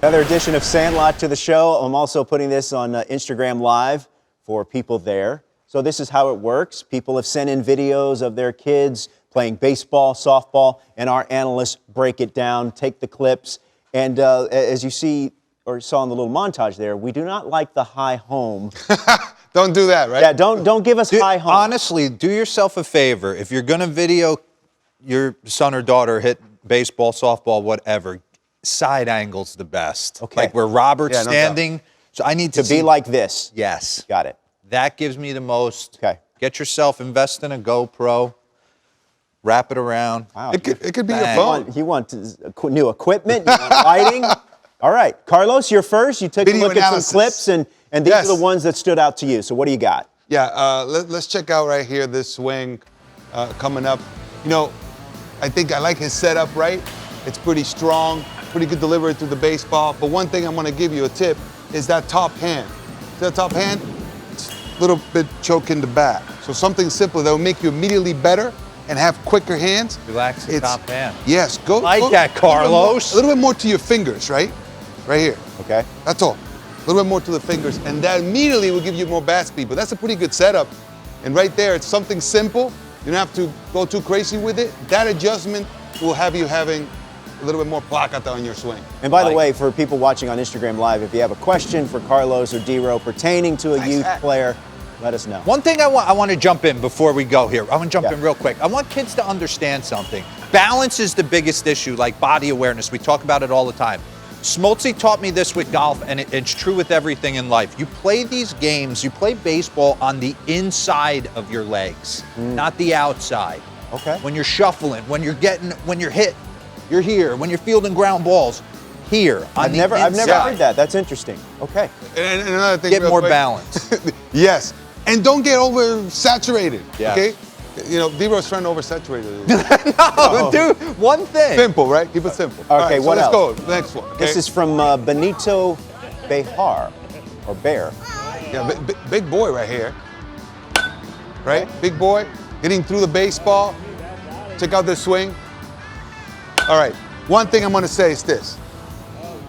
Another edition of Sandlot to the show. I'm also putting this on Instagram Live for people there. So this is how it works. People have sent in videos of their kids playing baseball, softball, and our analysts break it down, take the clips. And as you see or saw in the little montage there, we do not like the high home. Don't do that, right? Yeah, don't give us high home. Honestly, do yourself a favor. If you're going to video your son or daughter hit baseball, softball, whatever, side angle's the best. Okay. Like where Robert's no standing. So I need to be like this. Yes. Got it. That gives me the most. Okay. Get yourself, invest in a GoPro, wrap it around. Wow. It could be your Bang. phone. You want new equipment, you want lighting. All right, Carlos, you're first. You took Video a look analysis. at some clips, and these Yes. are the ones that stood out to you. So what do you got? Yeah, let's check out right here this swing coming up. You know, I think I like his setup, right? It's pretty strong, pretty good delivery through the baseball. But one thing I'm going to give you a tip is that top hand. That top hand, it's a little bit choking the bat. So something simple that will make you immediately better and have quicker hands. Relax the top hand. Yes, go. Like that, Carlos. A little bit more to your fingers, right? Right here. Okay. That's all. A little bit more to the fingers, and that immediately will give you more bat speed. But that's a pretty good setup. And right there, it's something simple. You don't have to go too crazy with it. That adjustment will have you having a little bit more placata on your swing. And by the way, for people watching on Instagram Live, if you have a question for Carlos or D-Ro pertaining to a youth player, let us know. One thing I want to jump in before we go here. I want to jump in real quick. I want kids to understand something. Balance is the biggest issue, like body awareness. We talk about it all the time. Smoltzy taught me this with golf, and it's true with everything in life. You play these games, you play baseball on the inside of your legs, not the outside. Okay. When you're shuffling, when you're hit, you're here. When you're fielding ground balls, here on I've the never inside. heard that. That's interesting. Okay. And another thing, Get real more quick. balance. Yes, and don't get oversaturated. Yeah. Okay. You know, D-Ro's trying to oversaturate it. No, dude, one thing. Simple, right? Keep it simple. Okay, All right, so what let's else? go. Next one. Okay? This is from Benito Behar, or Bear. Yeah, big boy right here. Right? Big boy, getting through the baseball. Check out this swing. All right, one thing I'm gonna say is this.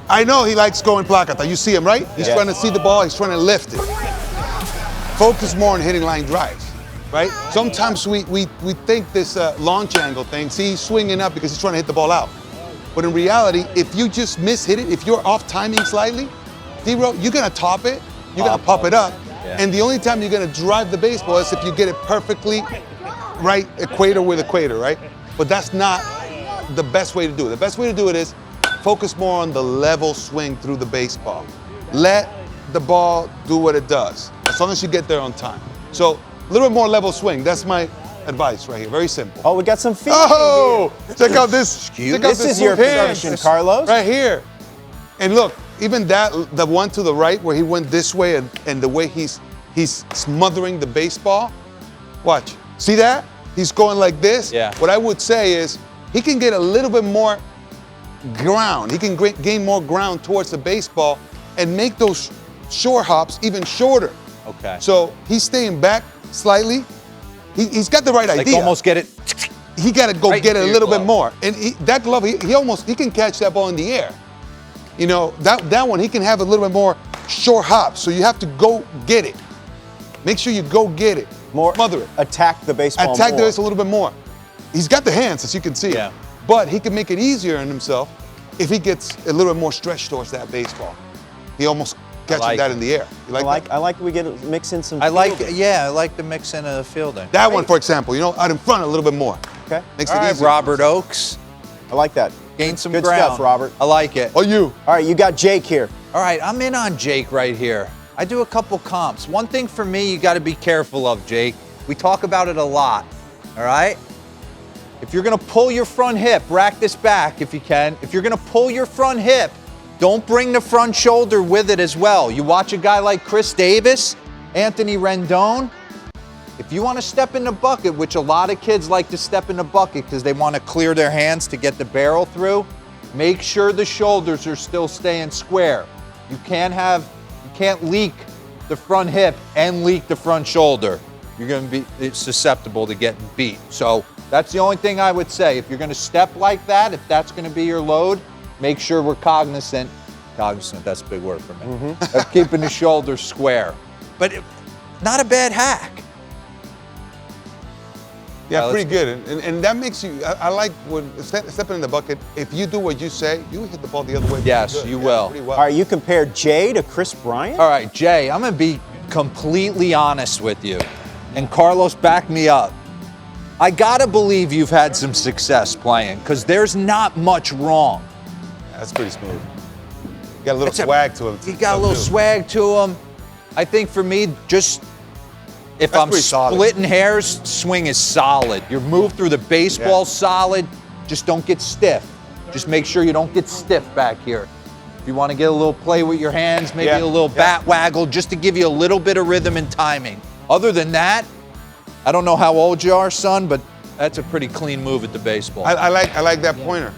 I know he likes going placata. You see him, right? He's Yeah. trying to see the ball, he's trying to lift it. Focus more on hitting line drives, right? Sometimes we think this launch angle thing, see he's swinging up because he's trying to hit the ball out. But in reality, if you just hit it, if you're off timing slightly, D-Ro, you're gonna top it, you're gonna pop it up, and the only time you're gonna drive the baseball is if you get it perfectly right, equator with equator, right? But that's not the best way to do it. The best way to do it is focus more on the level swing through the baseball. Let the ball do what it does, as long as you get there on time. So a little bit more level swing. That's my advice right here. Very simple. Oh, we got some feet. Oh, check out this. Check out This is your smooth hand. position, Carlos. Right here. And look, even the one to the right where he went this way and the way he's smothering the baseball. Watch. See that? He's going like this. Yeah. What I would say is he can get a little bit more ground. He can gain more ground towards the baseball and make those short hops even shorter. Okay. So he's staying back slightly. He's got the right Like idea. almost get it. He got to go Right get it a into your little bit glove. more. And that glove, he can catch that ball in the air. You know, that one, he can have a little bit more short hops. So you have to go get it. Make sure you go get it. More Smother it. Attack the baseball Attack more. the base a little bit more. He's got the hands, as you can see. Yeah. But he can make it easier on himself if he gets a little bit more stretch towards that baseball. He almost catches like that it. in the air. You like that? I like we get mix in some. I like fielding. the mix in of the fielding. That one, for example, you know, out in front a little bit more. Okay. Makes All it right, easier. Robert Oakes. I like that. Gain some Good ground. stuff, Robert. I like it. Oh, you. All right, you got Jake here. All right, I'm in on Jake right here. I do a couple comps. One thing for me you got to be careful of, Jake. We talk about it a lot, all right? If you're going to pull your front hip, rack this back if you can. If you're going to pull your front hip, don't bring the front shoulder with it as well. You watch a guy like Chris Davis, Anthony Rendon. If you want to step in the bucket, which a lot of kids like to step in the bucket because they want to clear their hands to get the barrel through, make sure the shoulders are still staying square. You can't leak the front hip and leak the front shoulder. You're going to be susceptible to getting beat. So that's the only thing I would say. If you're going to step like that, if that's going to be your load, make sure we're cognizant Cognizant, that's a big word for me. Of keeping the shoulders square. But not a bad hack. Yeah, Well, pretty good. And that makes you, I like when stepping in the bucket, if you do what you say, you hit the ball the other way. Yes, pretty good. you Yeah, will. pretty well. All right, you compared Jay to Chris Bryant? All right, Jay, I'm going to be completely honest with you. And Carlos, back me up. I got to believe you've had some success playing because there's not much wrong. Yeah, that's pretty smooth. You got a little swag to him. You got a little swag to him. I think for me, just if That's I'm pretty solid. splitting hairs, swing is solid. Your move through the baseball solid. Just don't get stiff. Just make sure you don't get stiff back here. If you want to get a little play with your hands, maybe a little bat waggle, just to give you a little bit of rhythm and timing. Other than that, I don't know how old you are, son, but that's a pretty clean move at the baseball. I like that pointer.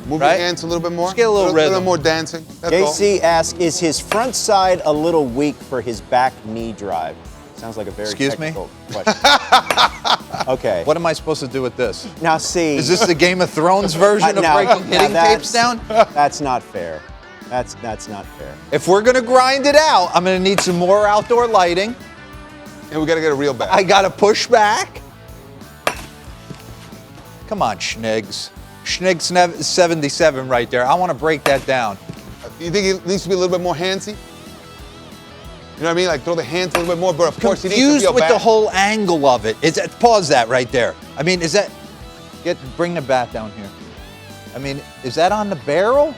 Move Right? your hands a little bit more. Just get a little A rhythm. little more dancing. That's all. JC asks, is his front side a little weak for his back knee drive? Sounds like a very Excuse me? technical question. Okay. What am I supposed to do with this? Now see. Is this the Game of Thrones version of now- breaking now hitting tapes that's- down? That's not fair. That's not fair. If we're gonna grind it out, I'm gonna need some more outdoor lighting. And we got to get a real bat. I gotta push back. Come on, Schnigs. Schnigs 77 right there. I want to break that down. You think it needs to be a little bit more handsy? You know what I mean? Like throw the hands a little bit more, but of course he needs to Confused be a with bat. the whole angle of it. Is that, pause that right there. I mean, is that bring the bat down here? I mean, is that on the barrel?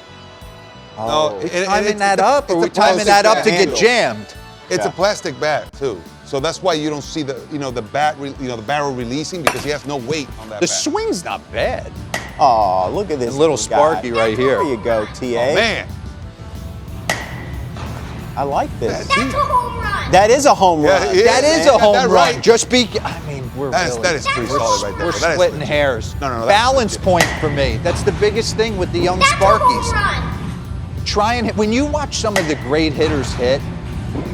No, We and timing it's that a- up, or it's we a timing plastic that up bat to get handle. jammed? It's Yeah. a plastic bat too, so that's why you don't see the the bat the barrel releasing because he has no weight on that The bat. swing's not bad. Oh, look at this A little guy. Sparky right here. There you go, TA. Oh man, I like this. That's That's a home run. That is a home Yeah, run. it That is man. a home That run. right. Just be. I mean, we're that is really. pretty We're, solid right there. we're That is splitting legit. hairs. No, that's Balance legit. point for me. That's the biggest thing with the young That's a Sparkies. home run. Try and hit. When you watch some of the great hitters hit,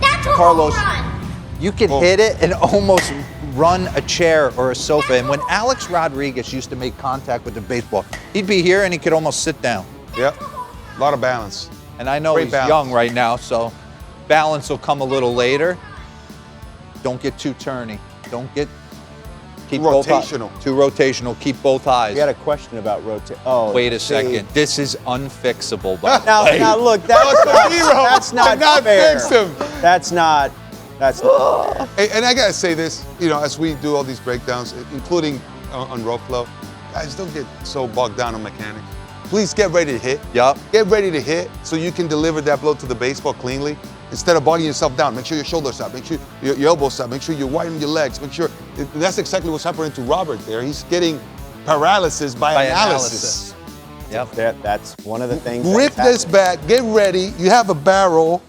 That's a Carlos, home run. you can Oh. hit it and almost run a chair or a sofa. And when Alex Rodriguez used to make contact with the baseball, he'd be here and he could almost sit down. Yep, a lot of balance. And I know Great he's balance. young right now, so balance will come a little later. Don't get too turny. Don't get keep both Rotational. too rotational. Keep both eyes. We got a question about rotate. Oh, Wait a see. second. This is unfixable, by the Now, way. now look, that's not Cannot fair. fix him. That's not fair. And I gotta say this, as we do all these breakdowns, including on row flow, guys, don't get so bogged down on mechanics. Please get ready to hit. Yup. Get ready to hit so you can deliver that blow to the baseball cleanly. Instead of bogging yourself down, make sure your shoulders up, make sure your elbows up, make sure you widen your legs, make sure. That's exactly what's happening to Robert there. He's getting paralysis by analysis. Yep. That's one of the things. Grip that's this bat, get ready. You have a barrel,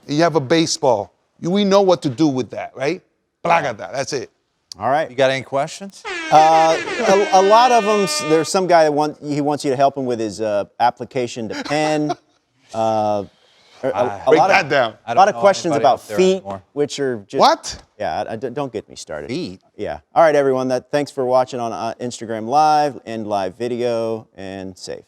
and you have a baseball. We know what to do with that, right? Plaga that, that's it. All right. You got any questions? A lot of them. There's some guy that wants you to help him with his application to pen. Break lot that of, down. I A don't lot of know questions anybody about up there feet, anymore. which are just What? Yeah, don't get me started. Feet? Yeah. All right, everyone. Thanks for watching on Instagram Live and live video, and safe.